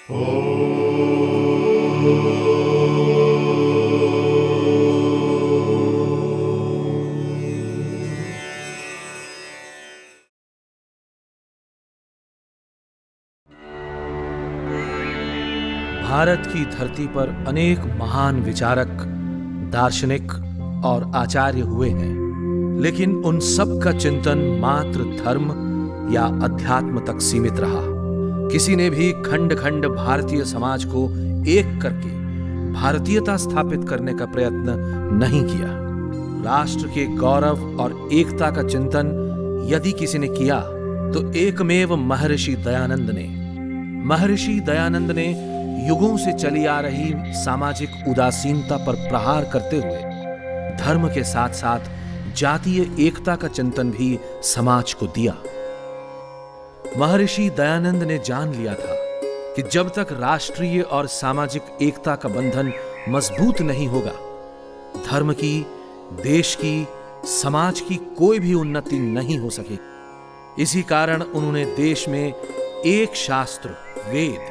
भारत की धरती पर अनेक महान विचारक, दार्शनिक और आचार्य हुए हैं, लेकिन उन सब का चिंतन मात्र धर्म या अध्यात्म तक सीमित रहा। किसी ने भी खंड खंड भारतीय समाज को एक करके भारतीयता स्थापित करने का प्रयत्न नहीं किया। राष्ट्र के गौरव और एकता का चिंतन यदि किसी ने किया तो एकमेव महर्षि दयानंद ने युगों से चली आ रही सामाजिक उदासीनता पर प्रहार करते हुए धर्म के साथ साथ जातीय एकता का चिंतन भी समाज को दिया। महर्षि दयानंद ने जान लिया था कि जब तक राष्ट्रीय और सामाजिक एकता का बंधन मजबूत नहीं होगा, धर्म की, देश की, समाज की कोई भी उन्नति नहीं हो सकेगी। इसी कारण उन्होंने देश में एक शास्त्र, वेद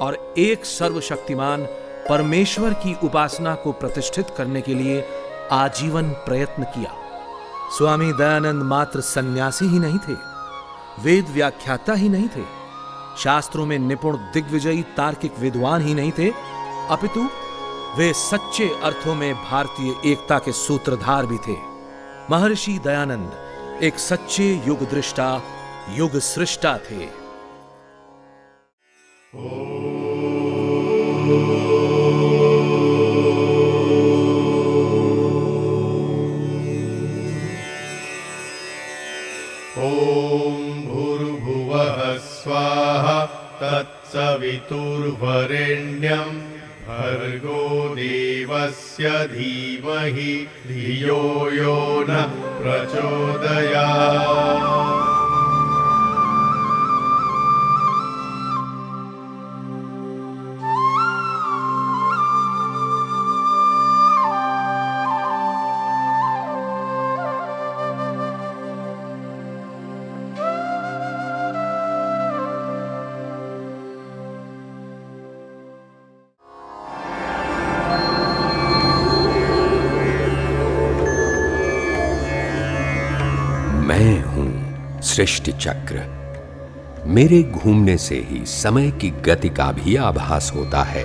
और एक सर्वशक्तिमान परमेश्वर की उपासना को प्रतिष्ठित करने के लिए आजीवन प्रयत्न किया। स्वामी दयानंद मात्र सन्यासी ही नहीं थे, वेद व्याख्याता ही नहीं थे, शास्त्रों में निपुण दिग्विजयी तार्किक विद्वान ही नहीं थे, अपितु वे सच्चे अर्थों में भारतीय एकता के सूत्रधार भी थे। महर्षि दयानंद एक सच्चे युग दृष्टा, युग सृष्टा थे। स्वाहा तत्सवितुर्वरेण्यं भर्गो देवस्य धीमहि धियो यो नः प्रचोदयात्। मैं हूं सृष्टि चक्र। मेरे घूमने से ही समय की गति का भी आभास होता है।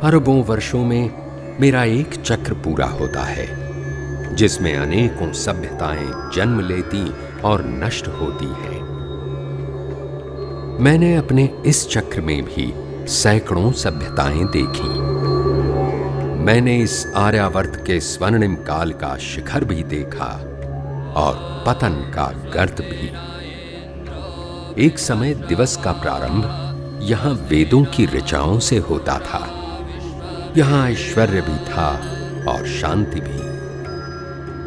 अरबों वर्षों में मेरा एक चक्र पूरा होता है, जिसमें अनेकों सभ्यताएं जन्म लेती और नष्ट होती हैं। मैंने अपने इस चक्र में भी सैकड़ों सभ्यताएं देखी। मैंने इस आर्यावर्त के स्वर्णिम काल का शिखर भी देखा और पतन का गर्त भी। एक समय दिवस का प्रारंभ यहां वेदों की ऋचाओं से होता था। यहां ऐश्वर्य भी था और शांति भी।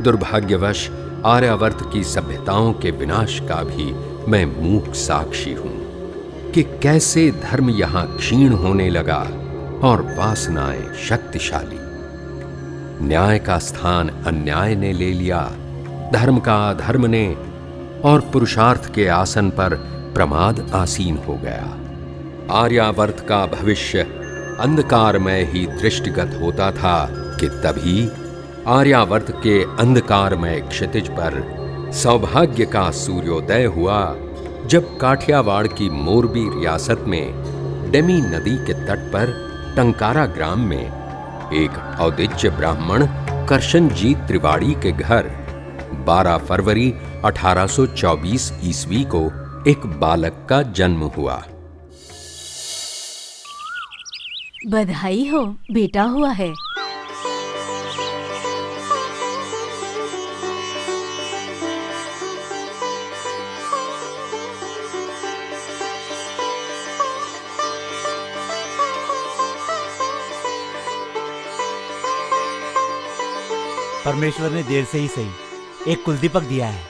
दुर्भाग्यवश आर्यावर्त की सभ्यताओं के विनाश का भी मैं मूक साक्षी हूं कि कैसे धर्म यहां क्षीण होने लगा और वासनाएं शक्तिशाली। न्याय का स्थान अन्याय ने ले लिया, धर्म का अधर्म ने, और पुरुषार्थ के आसन पर प्रमाद आसीन हो गया। आर्यावर्त का भविष्य अंधकारमय ही दृष्टिगत होता था कि तभी आर्यावर्त के अंधकारमय क्षितिज पर सौभाग्य का सूर्योदय हुआ, जब काठियावाड़ की मोरबी रियासत में डेमी नदी के तट पर टंकारा ग्राम में एक औदिच्य ब्राह्मण करशनजीत त्रिवाड़ी के घर 12 फरवरी 1824 ईस्वी को एक बालक का जन्म हुआ। बधाई हो, बेटा हुआ है। परमेश्वर ने देर से ही सही एक कुलदीपक दिया है।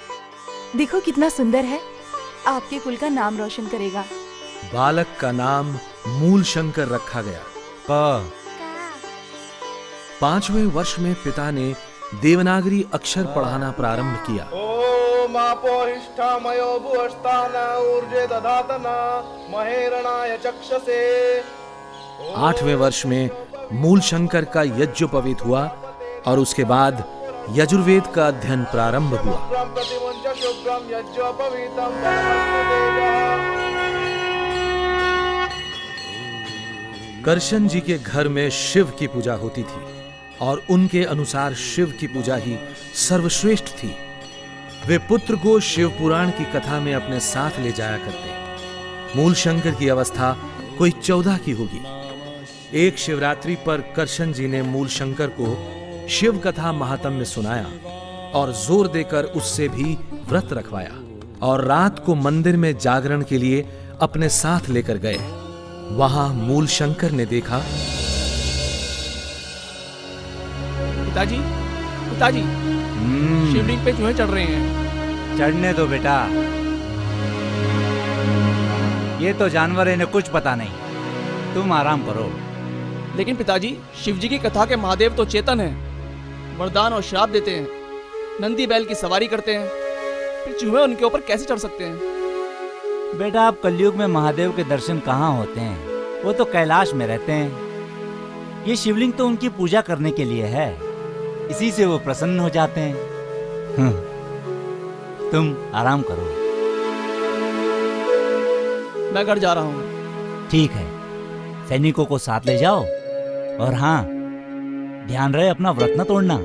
देखो कितना सुंदर है, आपके कुल का नाम रोशन करेगा। बालक का नाम मूल शंकर रखा गया। 5वें वर्ष में पिता ने देवनागरी अक्षर पढ़ाना प्रारंभ किया। ओम मापोहिष्ठामयो भुवस्तान ऊर्जे दधातन महेरणाय चक्षसे। 8वें वर्ष में मूल शंकर का यज्ञोपवीत हुआ और उसके बाद यजुर्वेद का अध्ययन प्रारंभ हुआ। प्रतिमुंच शुभ्रम यज्ञोपवीतम परमस्तु तेजः। करशन जी के घर में शिव की पूजा होती थी और उनके अनुसार शिव की पूजा ही सर्वश्रेष्ठ थी। वे पुत्र को शिव पुराण की कथा में अपने साथ ले जाया करते। मूल शंकर की अवस्था कोई 14 की होगी। एक शिवरात्रि पर करशन जी ने मूल शंकर को शिव कथा महात्म्य सुनाया और जोर देकर उससे भी व्रत रखवाया और रात को मंदिर में जागरण के लिए अपने साथ लेकर गए। वहां मूल शंकर ने देखा, पिताजी, पिताजी, शिवलिंग पे चूहे चढ़ रहे हैं। चढ़ने दो बेटा, ये तो जानवर है, इन्हें कुछ पता नहीं। तुम आराम करो। लेकिन पिताजी, शिव जी की कथा के महादेव तो चेतन है, वरदान और श्राप देते हैं, नंदी बैल की सवारी करते हैं, फिर चूहे उनके ऊपर कैसे चढ़ सकते हैं? बेटा, आप कलयुग में महादेव के दर्शन कहाँ होते हैं? वो तो कैलाश में रहते हैं। ये शिवलिंग तो उनकी पूजा करने के लिए है, इसी से वो प्रसन्न हो जाते हैं। तुम आराम करो। मैं घर जा रहा हूँ। ठीक है, सैनिकों को साथ ले जाओ और हाँ, ध्यान रहे अपना व्रत न तोड़ना।